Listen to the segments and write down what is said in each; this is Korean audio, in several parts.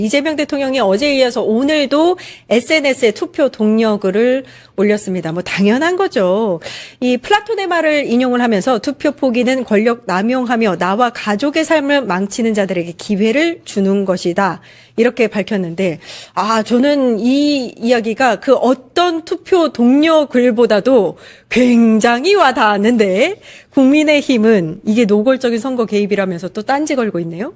이재명 대통령이 어제에 이어서 오늘도 SNS에 투표 동료글을 올렸습니다. 뭐 당연한 거죠. 이 플라톤의 말을 인용을 하면서 투표 포기는 권력 남용하며 나와 가족의 삶을 망치는 자들에게 기회를 주는 것이다. 이렇게 밝혔는데, 저는 이 이야기가 그 어떤 투표 동료 글보다도 굉장히 와닿았는데, 국민의힘은 이게 노골적인 선거 개입이라면서 또 딴지 걸고 있네요.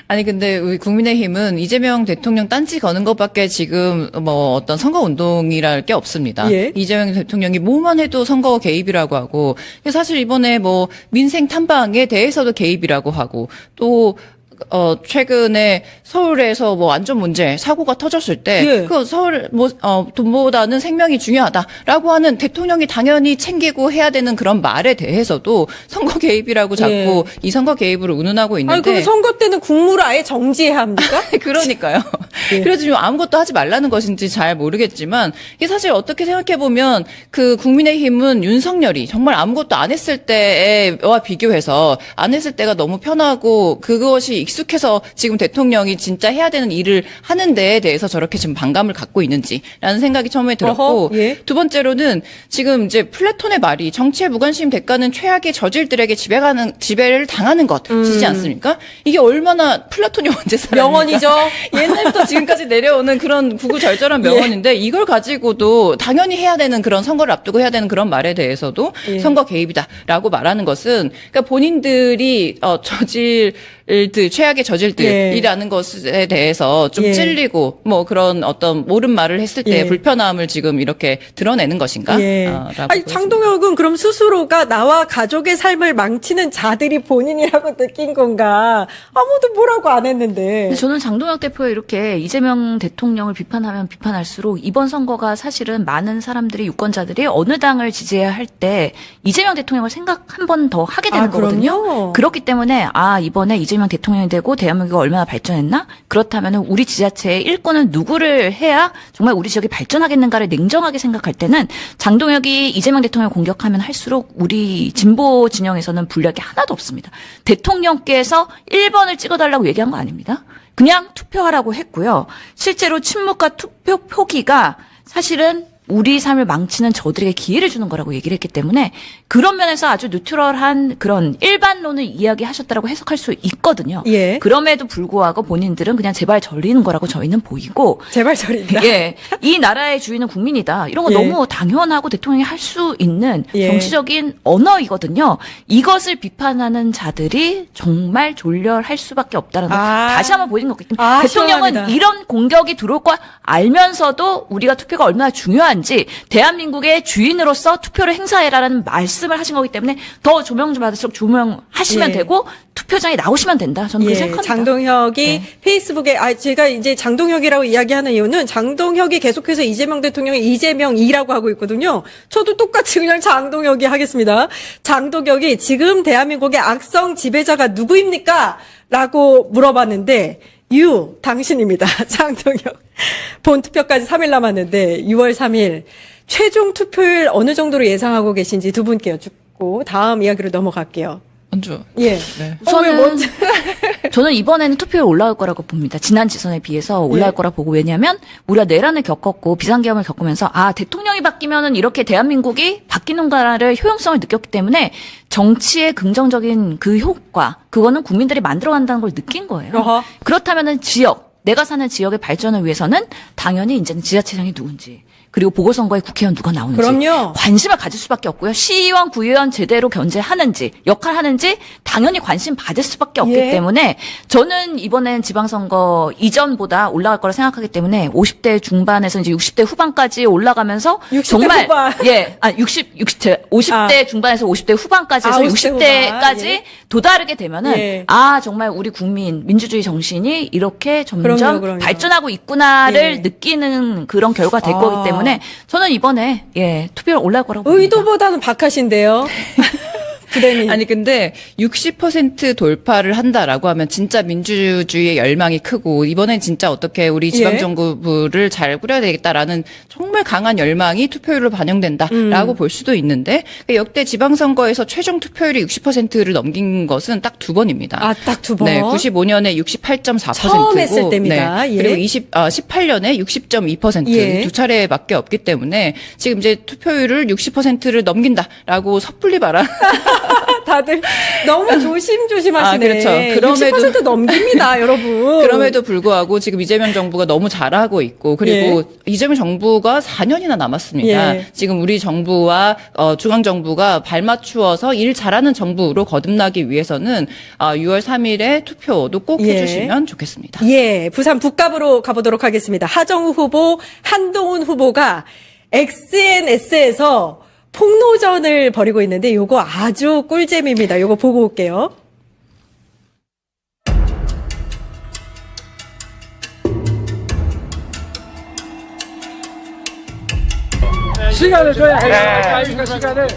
아니 근데 우리 국민의힘은 이재명 대통령 딴지 거는 것밖에 지금 뭐 어떤 선거 운동이랄 게 없습니다. 예. 이재명 대통령이 뭐만 해도 선거 개입이라고 하고, 사실 이번에 뭐 민생 탐방에 대해서도 개입이라고 하고, 또 최근에 서울에서 뭐 안전 문제 사고가 터졌을 때, 예. 그 서울 돈보다는 생명이 중요하다라고 하는 대통령이 당연히 챙기고 해야 되는 그런 말에 대해서도 선거 개입이라고 자꾸 이 선거 개입으로 운운하고 있는데. 그럼 선거 때는 국무를 아예 정지해야 합니까? 그러니까요. 예. 그래서 지금 아무것도 하지 말라는 것인지 잘 모르겠지만, 이게 사실 어떻게 생각해보면 그 국민의힘은 윤석열이 정말 아무것도 안 했을 때와 비교해서 안 했을 때가 너무 편하고 그것이 익숙해서 지금 대통령이 진짜 해야 되는 일을 하는 데에 대해서 저렇게 지금 반감을 갖고 있는지라는 생각이 처음에 들었고, 예. 두 번째로는 지금 이제 플라톤의 말이 정치의 무관심 대가는 최악의 저질들에게 지배를 당하는 것이지 않습니까? 이게 얼마나 플라톤이 언제 살았습니까? 명언이죠. 옛날부터 지금까지 내려오는 그런 구구절절한 명언인데, 이걸 가지고도 당연히 해야 되는 그런 선거를 앞두고 해야 되는 그런 말에 대해서도 선거 개입이다라고 말하는 것은, 그러니까 본인들이 최악의 저질들이라는 것에 대해서 좀 찔리고 뭐 그런 어떤 옳은 말을 했을 때 불편함을 지금 이렇게 드러내는 것인가? 아니, 장동혁은 그럼 스스로가 나와 가족의 삶을 망치는 자들이 본인이라고 느낀 건가? 아무도 뭐라고 안 했는데. 저는 장동혁 대표가 이렇게 이재명 대통령을 비판하면 비판할수록 이번 선거가 사실은 많은 사람들이 유권자들이 어느 당을 지지해야 할 때 이재명 대통령을 생각 한 번 더 하게 되는 거거든요. 그럼요? 그렇기 때문에 이번에 이재명 대통령이 되고 대한민국이 얼마나 발전했나? 그렇다면 우리 지자체의 일꾼은 누구를 해야 정말 우리 지역이 발전하겠는가를 냉정하게 생각할 때는 장동혁이 이재명 대통령을 공격하면 할수록 우리 진보 진영에서는 불리할 게 하나도 없습니다. 대통령께서 1번을 찍어달라고 얘기한 거 아닙니다. 그냥 투표하라고 했고요. 실제로 침묵과 투표 포기가 사실은 우리 삶을 망치는 저들에게 기회를 주는 거라고 얘기를 했기 때문에 그런 면에서 아주 뉴트럴한 그런 일반론을 이야기하셨다라고 해석할 수 있거든요. 예. 그럼에도 불구하고 본인들은 그냥 제발 저리는 거라고 저희는 보이고. 제발 저린다. 예. 이 나라의 주인은 국민이다. 이런 거 너무 당연하고 대통령이 할 수 있는 정치적인 언어이거든요. 이것을 비판하는 자들이 정말 졸렬할 수밖에 없다는 거 다시 한번 보여준 거기 때문에 대통령은 시원합니다. 이런 공격이 들어올 거 알면서도 우리가 투표가 얼마나 중요한지 대한민국의 주인으로서 투표를 행사해라라는 말씀을 하신 거기 때문에 더 조명 좀 받을수록 조명하시면 되고 투표장에 나오시면 된다. 저는 그렇게 생각합니다. 장동혁이 페이스북에 제가 이제 장동혁이라고 이야기하는 이유는 장동혁이 계속해서 이재명 대통령이 이재명이라고 하고 있거든요. 저도 똑같이 그냥 장동혁이 하겠습니다. 장동혁이 지금 대한민국의 악성 지배자가 누구입니까? 라고 물어봤는데 당신입니다. 장동혁. 본투표까지 3일 남았는데 6월 3일 최종 투표율 어느 정도로 예상하고 계신지 두 분께 여쭙고 다음 이야기로 넘어갈게요. 먼저. 예. 네. 우선은 저는 이번에는 투표율 올라올 거라고 봅니다. 지난 지선에 비해서 올라올 거라 보고, 왜냐하면 우리가 내란을 겪었고 비상계엄을 겪으면서 대통령이 바뀌면은 이렇게 대한민국이 바뀌는가를 효용성을 느꼈기 때문에 정치의 긍정적인 그 효과, 그거는 국민들이 만들어간다는 걸 느낀 거예요. 그렇다면은 내가 사는 지역의 발전을 위해서는 당연히 이제는 지자체장이 누군지, 그리고 보궐선거에 국회의원 누가 나오는지 그럼요. 관심을 가질 수밖에 없고요. 시의원, 구의원 제대로 견제하는지, 역할하는지 당연히 관심 받을 수밖에 없기 때문에 저는 이번엔 지방선거 이전보다 올라갈 거라 생각하기 때문에 50대 중반에서 이제 60대 후반까지 올라가면서 60대 정말 후반. 50대 중반에서 50대 후반까지 해서 60대까지 도다르게 되면은 정말 우리 국민 민주주의 정신이 이렇게 점점 그럼요. 발전하고 있구나를 느끼는 그런 결과가 될 거기 때문에 저는 이번에 투표율 올라갈 거라고 봅니다. 의도보다는 박하신데요. 부대님. 아니 근데 60% 돌파를 한다라고 하면 진짜 민주주의의 열망이 크고 이번엔 진짜 어떻게 우리 지방정부를 잘 꾸려야 되겠다라는 정말 강한 열망이 투표율로 반영된다라고 볼 수도 있는데 역대 지방선거에서 최종 투표율이 60%를 넘긴 것은 딱 두 번입니다. 아, 딱 두 번. 네, 95년에 68.4%고 처음 했을 때입니다. 네, 예. 그리고 18년에 60.2% 예. 두 차례밖에 없기 때문에 지금 이제 투표율을 60%를 넘긴다라고 섣불리 말한 다들 너무 조심조심하시네. 아, 그렇죠. 그럼에도 60% 넘깁니다, 여러분. 그럼에도 불구하고 지금 이재명 정부가 너무 잘하고 있고 그리고 이재명 정부가 4년이나 남았습니다. 예. 지금 우리 정부와 중앙 정부가 발맞추어서 일 잘하는 정부로 거듭나기 위해서는 6월 3일에 투표도 꼭 예. 해주시면 좋겠습니다. 예, 부산 북갑으로 가보도록 하겠습니다. 하정우 후보, 한동훈 후보가 SNS에서 폭로전을 벌이고 있는데 요거 아주 꿀잼입니다. 요거 보고 올게요. 시간을 줘야 해요. 네. 시간을.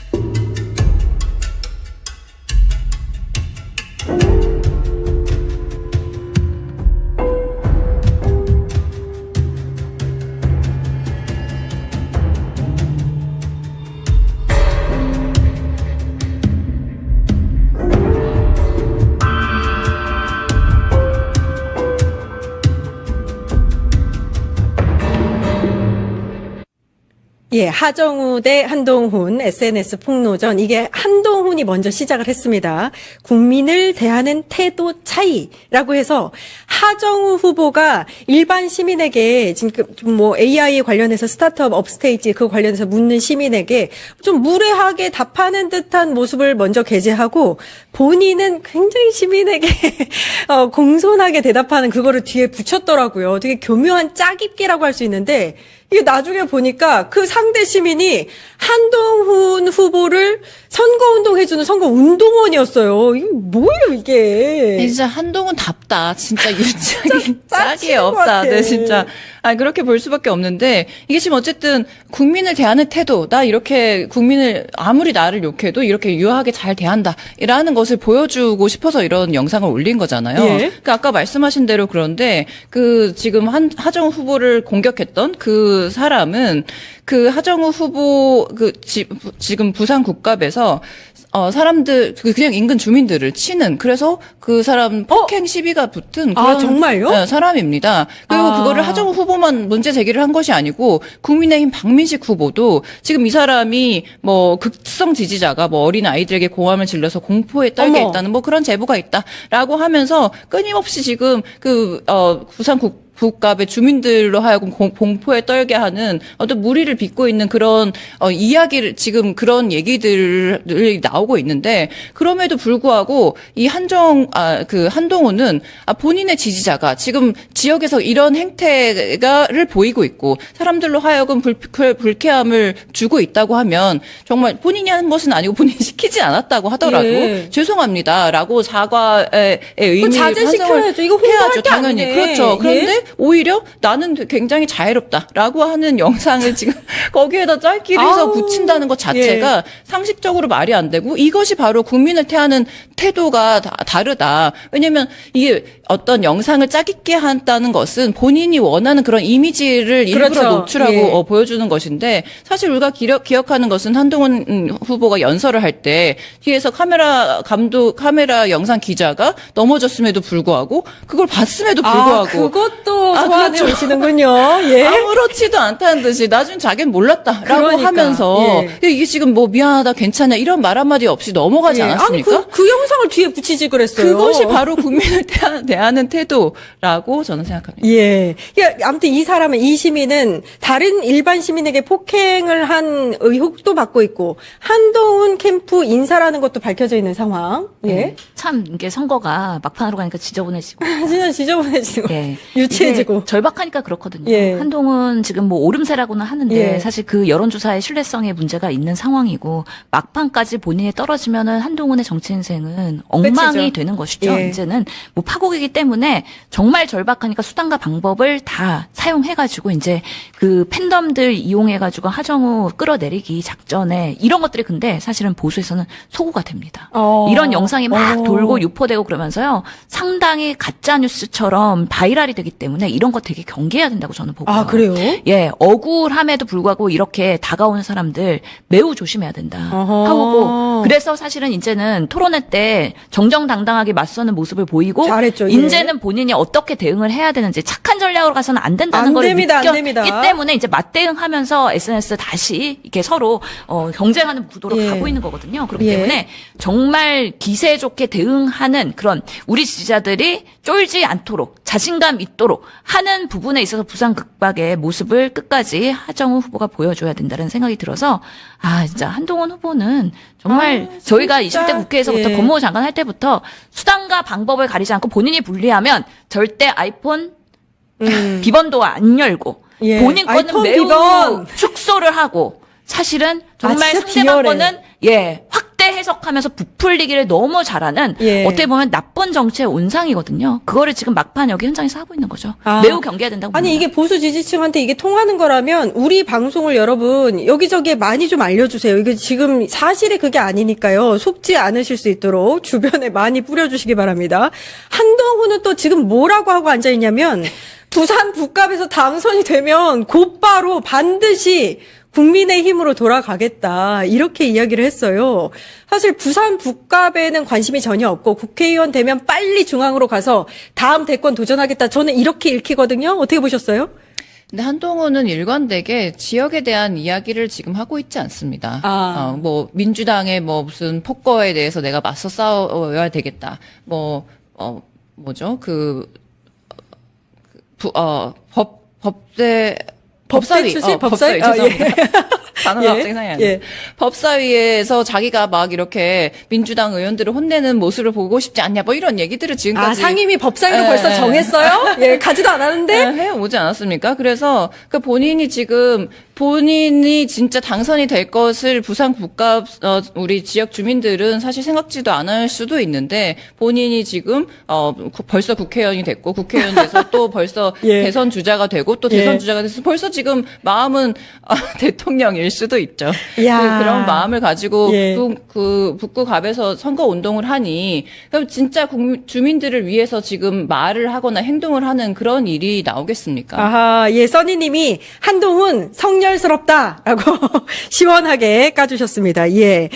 예, 하정우 대 한동훈 SNS 폭로전. 이게 한동훈이 먼저 시작을 했습니다. 국민을 대하는 태도 차이라고 해서 하정우 후보가 일반 시민에게 지금 뭐 AI 관련해서 스타트업 업스테이지 그 관련해서 묻는 시민에게 좀 무례하게 답하는 듯한 모습을 먼저 게재하고 본인은 굉장히 시민에게 공손하게 대답하는 그거를 뒤에 붙였더라고요. 되게 교묘한 짜깁기라고 할 수 있는데 이게 나중에 보니까 그 상대 시민이 한동훈 후보를 선거운동 해주는 선거운동원이었어요. 이게 뭐예요, 이게. 진짜 한동훈답다. 진짜 유짝이 짝이 짝인 것 없다. 같아. 네, 진짜. 그렇게 볼 수밖에 없는데 이게 지금 어쨌든 국민을 대하는 태도, 나 이렇게 국민을 아무리 나를 욕해도 이렇게 유하게 잘 대한다라는 것을 보여주고 싶어서 이런 영상을 올린 거잖아요. 예. 그러니까 아까 말씀하신 대로 그런데 그 지금 하정우 후보를 공격했던 그 사람은 그 하정우 후보 지금 부산 국갑에서 사람들 그냥 인근 주민들을 치는 그래서 그 사람 폭행 시비가 붙은 그런 정말요? 네, 사람입니다. 그리고 그거를 하정우 후보만 문제 제기를 한 것이 아니고 국민의힘 박민식 후보도 지금 이 사람이 뭐 극성 지지자가 뭐 어린 아이들에게 고함을 질러서 공포에 떨게 어머. 했다는 뭐 그런 제보가 있다라고 하면서 끊임없이 지금 부산 국갑의 주민들로 하여금 공포에 떨게 하는 어떤 무리를 빚고 있는 그런 이야기를 지금 그런 얘기들이 나오고 있는데 그럼에도 불구하고 이 한동훈은 본인의 지지자가 지금 지역에서 이런 행태를 보이고 있고 사람들로 하여금 불쾌함을 주고 있다고 하면 정말 본인이 한 것은 아니고 본인이 시키지 않았다고 하더라도 예. 죄송합니다라고 사과의 의미를 자제시켜야죠. 이거 홍보할 해야죠. 게 당연히 아니네. 그렇죠. 그런데 예? 오히려 나는 굉장히 자애롭다라고 하는 영상을 지금 거기에다 짤끼리해서 아우, 붙인다는 것 자체가 상식적으로 말이 안 되고 이것이 바로 국민을 대하는 태도가 다르다. 왜냐하면 이게 어떤 영상을 짜깁게 한다는 것은 본인이 원하는 그런 이미지를 일부러 그렇죠. 노출하고 예. 보여주는 것인데 사실 우리가 기억하는 것은 한동훈 후보가 연설을 할 때 뒤에서 카메라 영상 기자가 넘어졌음에도 불구하고 그걸 봤음에도 불구하고 그것도 소환해 그렇죠. 오시는군요. 예. 아무렇지도 않다는 듯이 나중에 자기는 몰랐다라고 그러니까, 하면서 예. 이게 지금 뭐 미안하다 괜찮냐 이런 말 한마디 없이 넘어가지 예. 않았습니까? 아니, 그 영상을 뒤에 붙이지 그랬어요. 그것이 바로 국민을 대하는 태도라고 저는 생각합니다. 예. 그러니까 아무튼 이 시민은 다른 일반 시민에게 폭행을 한 의혹도 받고 있고 한동훈 캠프 인사라는 것도 밝혀져 있는 상황. 예. 참 이게 선거가 막판으로 가니까 지저분해지고. 진짜 지저분해지고 예. 유치해지고. 되고. 절박하니까 그렇거든요. 예. 한동훈 지금 뭐 오름세라고는 하는데 예. 사실 그 여론조사의 신뢰성에 문제가 있는 상황이고 막판까지 본인이 떨어지면은 한동훈의 정치 인생은 엉망이 끝이죠. 되는 것이죠. 예. 이제는 뭐 파국이기 때문에 정말 절박하니까 수단과 방법을 다 사용해가지고 이제 그 팬덤들 이용해가지고 하정우 끌어내리기 작전에 이런 것들이 근데 사실은 보수에서는 소구가 됩니다. 이런 영상이 막 돌고 유포되고 그러면서요. 상당히 가짜 뉴스처럼 바이럴이 되기 때문에 이런 거 되게 경계해야 된다고 저는 보고요. 아, 그래요? 예, 억울함에도 불구하고 이렇게 다가오는 사람들 매우 조심해야 된다 어허. 하고 그래서 사실은 이제는 토론회 때 정정당당하게 맞서는 모습을 보이고 잘했죠, 예. 이제는 본인이 어떻게 대응을 해야 되는지 착한 전략으로 가서는 안 된다는 안 걸 됩니다, 안 느꼈기 됩니다. 때문에 이제 맞대응하면서 SNS 다시 이렇게 서로 경쟁하는 구도로 예. 가고 있는 거거든요. 그렇기 예. 때문에 정말 기세 좋게 대응하는 그런 우리 지지자들이 쫄지 않도록 자신감 있도록 하는 부분에 있어서 부산극박의 모습을 끝까지 하정우 후보가 보여줘야 된다는 생각이 들어서 진짜 한동훈 후보는 정말 저희가 진짜? 20대 국회에서부터 예. 법무부 장관 할 때부터 수단과 방법을 가리지 않고 본인이 불리하면 절대 아이폰 비번도 안 열고 예. 본인 거는 아이폰 매우 비번. 축소를 하고 사실은 정말 진짜 상대방 비열해. 거는 확대 해석하면서 부풀리기를 너무 잘하는 예. 어떻게 보면 나쁜 정치의 온상이거든요. 그거를 지금 막판 여기 현장에서 하고 있는 거죠. 아. 매우 경계해야 된다고 아니, 봅니다. 이게 보수 지지층한테 이게 통하는 거라면 우리 방송을 여러분 여기저기에 많이 좀 알려주세요. 이게 지금 사실이 그게 아니니까요. 속지 않으실 수 있도록 주변에 많이 뿌려주시기 바랍니다. 한동훈은 또 지금 뭐라고 하고 앉아있냐면 부산 북갑에서 당선이 되면 곧바로 반드시 국민의힘으로 돌아가겠다. 이렇게 이야기를 했어요. 사실 부산 북갑에는 관심이 전혀 없고 국회의원 되면 빨리 중앙으로 가서 다음 대권 도전하겠다. 저는 이렇게 읽히거든요. 어떻게 보셨어요? 근데 한동훈은 일관되게 지역에 대한 이야기를 지금 하고 있지 않습니다. 뭐 민주당의 뭐 무슨 폭거에 대해서 내가 맞서 싸워야 되겠다. 법사위 출신? 법사위? 죄송합니다. 단어가 갑자기 생각이 안 나요. 예. 법사위에서 자기가 막 이렇게 민주당 의원들을 혼내는 모습을 보고 싶지 않냐, 뭐 이런 얘기들을 지금까지 상임위 법사위로 예, 벌써 예. 정했어요? 예, 가지도 않았는데? 해오지 않았습니까? 그래서 본인이 진짜 당선이 될 것을 부산 북갑 우리 지역 주민들은 사실 생각지도 않을 수도 있는데 본인이 지금 벌써 국회의원이 됐고 국회의원 돼서 또 벌써 예. 대선 주자가 되고 또 대선 주자가 돼서 벌써 지금 마음은 대통령일 수도 있죠. 이야. 그런 마음을 가지고 예. 그 북구갑에서 선거 운동을 하니 그럼 진짜 주민들을 위해서 지금 말을 하거나 행동을 하는 그런 일이 나오겠습니까? 아하, 예, 써니님이 한동훈 성렬스럽다라고 시원하게 까주셨습니다. 예.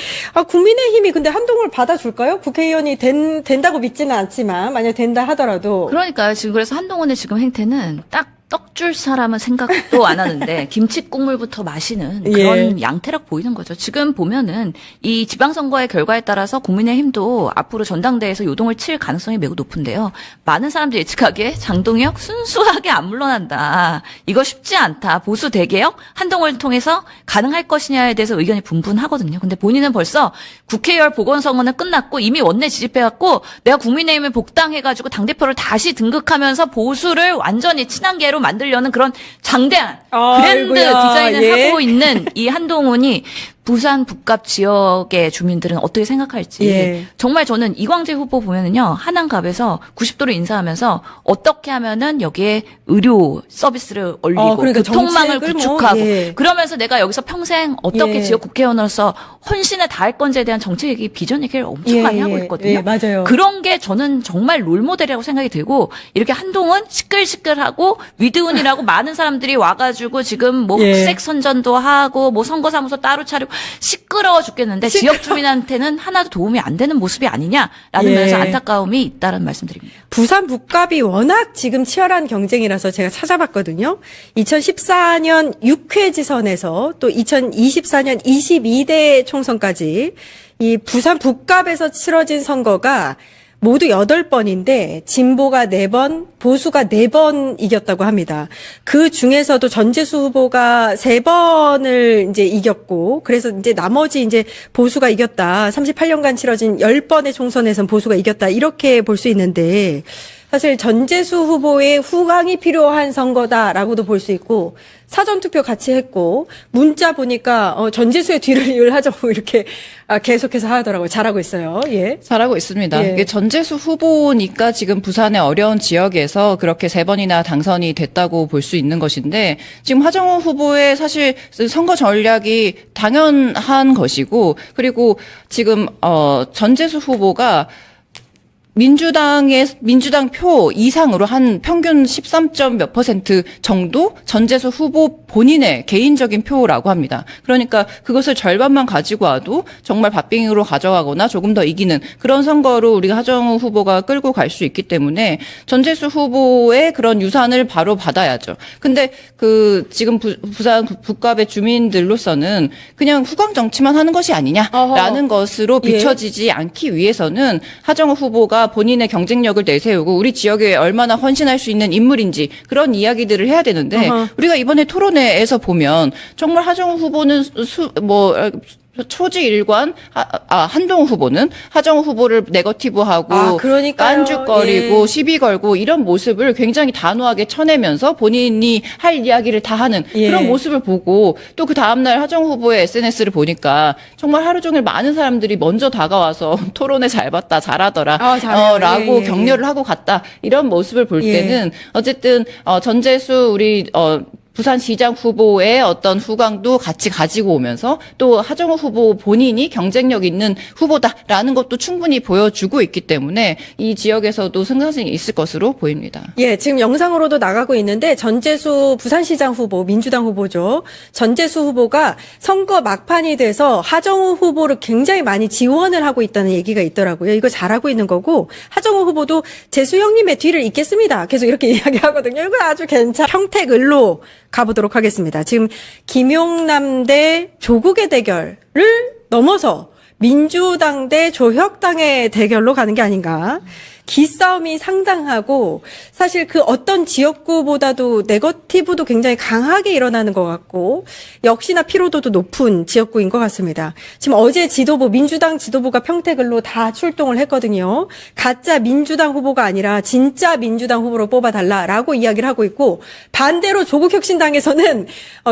국민의힘이 근데 한동훈을 받아줄까요? 국회의원이 된다고 믿지는 않지만 만약 된다 하더라도. 그러니까요. 지금 그래서 한동훈의 지금 행태는 딱 떡줄 사람은 생각도 안 하는데 김치 국물부터 마시는 그런 양태력 보이는 거죠. 지금 보면은 이 지방선거의 결과에 따라서 국민의힘도 앞으로 전당대회에서 요동을 칠 가능성이 매우 높은데요. 많은 사람들이 예측하기에 장동혁 순수하게 안 물러난다. 이거 쉽지 않다. 보수 대개혁 한동훈을 통해서 가능할 것이냐에 대해서 의견이 분분하거든요. 근데 본인은 벌써 국회의원 보궐선거는 끝났고 이미 원내 지지해갖고 내가 국민의힘에 복당해가지고 당대표를 다시 등극하면서 보수를 완전히 친한계로 만들려는 그런 장대한 브랜드 아이고야, 디자인을 예. 하고 있는 이 한동훈이 부산 북갑 지역의 주민들은 어떻게 생각할지 예. 정말 저는 이광재 후보 보면은요 한남갑에서 90도로 인사하면서 어떻게 하면은 여기에 의료 서비스를 올리고 그러니까 교통망을 정책을 구축하고 예. 그러면서 내가 여기서 평생 어떻게 예. 지역 국회의원으로서 헌신에 다할 건지에 대한 정책 얘기 비전 얘기를 엄청 예, 많이 하고 예. 있거든요. 예, 맞아요. 그런 게 저는 정말 롤모델이라고 생각이 들고 이렇게 한동훈 시끌시끌하고 위드운이라고 많은 사람들이 와가지고 지금 뭐 예. 흑색 선전도 하고 뭐 선거사무소 따로 차리고 시끄러워 죽겠는데 지역 주민한테는 하나도 도움이 안 되는 모습이 아니냐라는 예. 면에서 안타까움이 있다는 말씀드립니다. 부산 북갑이 워낙 지금 치열한 경쟁이라서 제가 찾아봤거든요. 2014년 6회 지선에서 또 2024년 22대 총선까지 이 부산 북갑에서 치러진 선거가 모두 8번인데 진보가 4번, 보수가 4번 이겼다고 합니다. 그 중에서도 전재수 후보가 3번을 이제 이겼고 그래서 이제 나머지 이제 보수가 이겼다. 38년간 치러진 10번의 총선에선 보수가 이겼다. 이렇게 볼 수 있는데 사실 전재수 후보의 후광이 필요한 선거다라고도 볼 수 있고 사전투표 같이 했고 문자 보니까 전재수의 뒤를 이을하자고 이렇게 계속해서 하더라고요. 잘하고 있어요. 예. 잘하고 있습니다. 예. 이게 전재수 후보니까 지금 부산의 어려운 지역에서 그렇게 3번이나 당선이 됐다고 볼 수 있는 것인데 지금 하정우 후보의 사실 선거 전략이 당연한 것이고 그리고 지금 전재수 후보가 민주당 표 이상으로 한 평균 13점 몇 % 정도 전재수 후보 본인의 개인적인 표라고 합니다. 그러니까 그것을 절반만 가지고 와도 정말 박빙으로 가져가거나 조금 더 이기는 그런 선거로 우리가 하정우 후보가 끌고 갈 수 있기 때문에 전재수 후보의 그런 유산을 바로 받아야죠. 근데 지금 부산 북갑의 주민들로서는 그냥 후광 정치만 하는 것이 아니냐라는 것으로 비춰지지 않기 위해서는 하정우 후보가 본인의 경쟁력을 내세우고 우리 지역에 얼마나 헌신할 수 있는 인물인지 그런 이야기들을 해야 되는데 우리가 이번에 토론회에서 보면 정말 하정우 후보는 초지일관 한동훈 후보는 하정우 후보를 네거티브하고 깐죽거리고 시비 걸고 이런 모습을 굉장히 단호하게 쳐내면서 본인이 할 이야기를 다 하는 그런 모습을 보고 또 그 다음날 하정우 후보의 SNS를 보니까 정말 하루 종일 많은 사람들이 먼저 다가와서 토론회 잘 봤다 잘하더라 라고 격려를 하고 갔다 이런 모습을 볼 때는 어쨌든 전재수 우리 부산시장 후보의 어떤 후광도 같이 가지고 오면서 또 하정우 후보 본인이 경쟁력 있는 후보다라는 것도 충분히 보여주고 있기 때문에 이 지역에서도 승산이 있을 것으로 보입니다. 예, 지금 영상으로도 나가고 있는데 전재수 부산시장 후보, 민주당 후보죠. 전재수 후보가 선거 막판이 돼서 하정우 후보를 굉장히 많이 지원을 하고 있다는 얘기가 있더라고요. 이거 잘하고 있는 거고 하정우 후보도 재수 형님의 뒤를 잇겠습니다. 계속 이렇게 이야기하거든요. 이거 아주 괜찮아. 평택을로 가보도록 하겠습니다. 지금 김용남 대 조국의 대결을 넘어서 민주당 대 조혁당의 대결로 가는 게 아닌가. 기싸움이 상당하고 사실 그 어떤 지역구보다도 네거티브도 굉장히 강하게 일어나는 것 같고 역시나 피로도도 높은 지역구인 것 같습니다. 지금 어제 지도부 민주당 지도부가 평택을로 다 출동을 했거든요. 가짜 민주당 후보가 아니라 진짜 민주당 후보로 뽑아달라라고 이야기를 하고 있고 반대로 조국혁신당에서는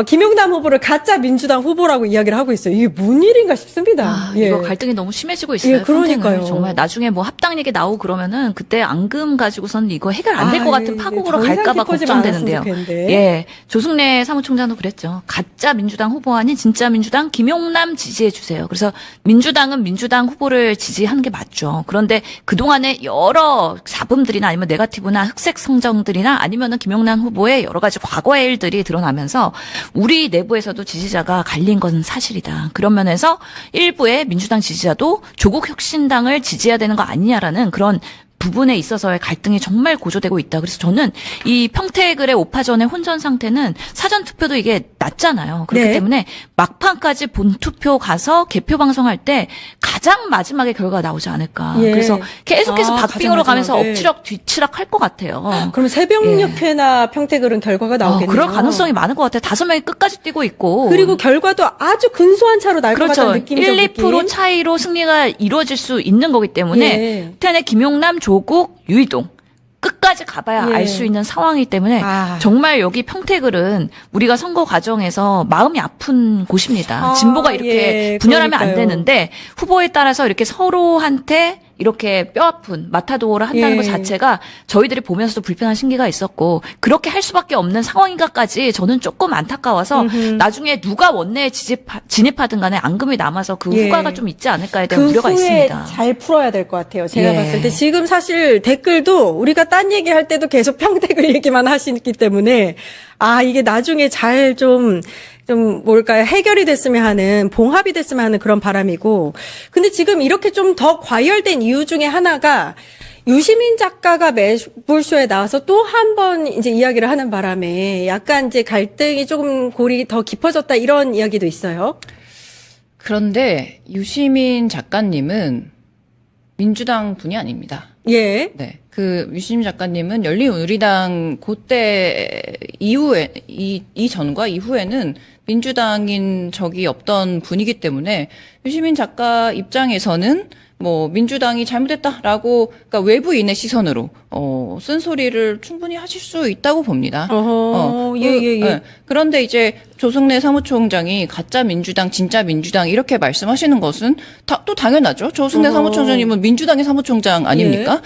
김용남 후보를 가짜 민주당 후보라고 이야기를 하고 있어요. 이게 뭔 일인가 싶습니다. 이거 갈등이 너무 심해지고 있어요. 그러니까요. 정말 나중에 뭐 합당 얘기 나오고 그러면은 그때 앙금 가지고서는 이거 해결 안 될 것 같은 파국으로 갈까봐 걱정되는데요. 예, 조승래 사무총장도 그랬죠. 가짜 민주당 후보 아닌 진짜 민주당 김용남 지지해 주세요. 그래서 민주당은 민주당 후보를 지지하는 게 맞죠. 그런데 그동안에 여러 잡음들이나 아니면 네거티브나 흑색 성정들이나 아니면은 김용남 후보의 여러 가지 과거의 일들이 드러나면서 우리 내부에서도 지지자가 갈린 건 사실이다. 그런 면에서 일부의 민주당 지지자도 조국 혁신당을 지지해야 되는 거 아니냐라는 그런 부분에 있어서의 갈등이 정말 고조되고 있다. 그래서 저는 이 평택을의 5파전의 혼전 상태는 사전투표도 이게 낮잖아요. 그렇기 때문에 막판까지 본투표 가서 개표 방송할 때 가장 마지막에 결과가 나오지 않을까. 그래서 계속해서 박빙으로 가면서 엎치락 뒤치락 할 것 같아요. 그럼 새벽녘에나 평택을은 결과가 나오겠네요. 그럴 가능성이 많은 것 같아요. 5명이 끝까지 뛰고 있고. 그리고 결과도 아주 근소한 차로 날 것 같다는 느낌이 1-2% 차이로 승리가 이루어질 수 있는 거기 때문에 태안의 김용남, 조국, 유이동 끝까지 가봐야 알 수 있는 상황이기 때문에 정말 여기 평택을은 우리가 선거 과정에서 마음이 아픈 곳입니다. 진보가 이렇게 분열하면 안 되는데 후보에 따라서 이렇게 서로한테 이렇게 뼈아픈 마타도어를 한다는 것 자체가 저희들이 보면서도 불편한 심기가 있었고 그렇게 할 수밖에 없는 상황인가까지 저는 조금 안타까워서 나중에 누가 원내에 진입하든 간에 앙금이 남아서 그 후과가 좀 있지 않을까에 대한 우려가 있습니다. 잘 풀어야 될 것 같아요. 제가 봤을 때 지금 사실 댓글도 우리가 딴 얘기할 때도 계속 평택을 얘기만 하시기 때문에 이게 나중에 잘 좀 뭘까요? 해결이 됐으면 하는, 봉합이 됐으면 하는 그런 바람이고. 근데 지금 이렇게 좀 더 과열된 이유 중에 하나가 유시민 작가가 매불쇼에 나와서 또 한 번 이제 이야기를 하는 바람에 약간 이제 갈등이 조금 골이 더 깊어졌다 이런 이야기도 있어요. 그런데 유시민 작가님은 민주당 분이 아닙니다. 예. 네. 유시민 작가님은 열린우리당 그때 이후에, 이전과 이후에는 민주당인 적이 없던 분이기 때문에 유시민 작가 입장에서는 뭐 민주당이 잘못했다라고 그러니까 외부인의 시선으로 쓴소리를 충분히 하실 수 있다고 봅니다. 예. 그런데 이제 조승래 사무총장이 가짜 민주당, 진짜 민주당 이렇게 말씀하시는 것은 또 당연하죠. 조승래 사무총장님은 민주당의 사무총장 아닙니까?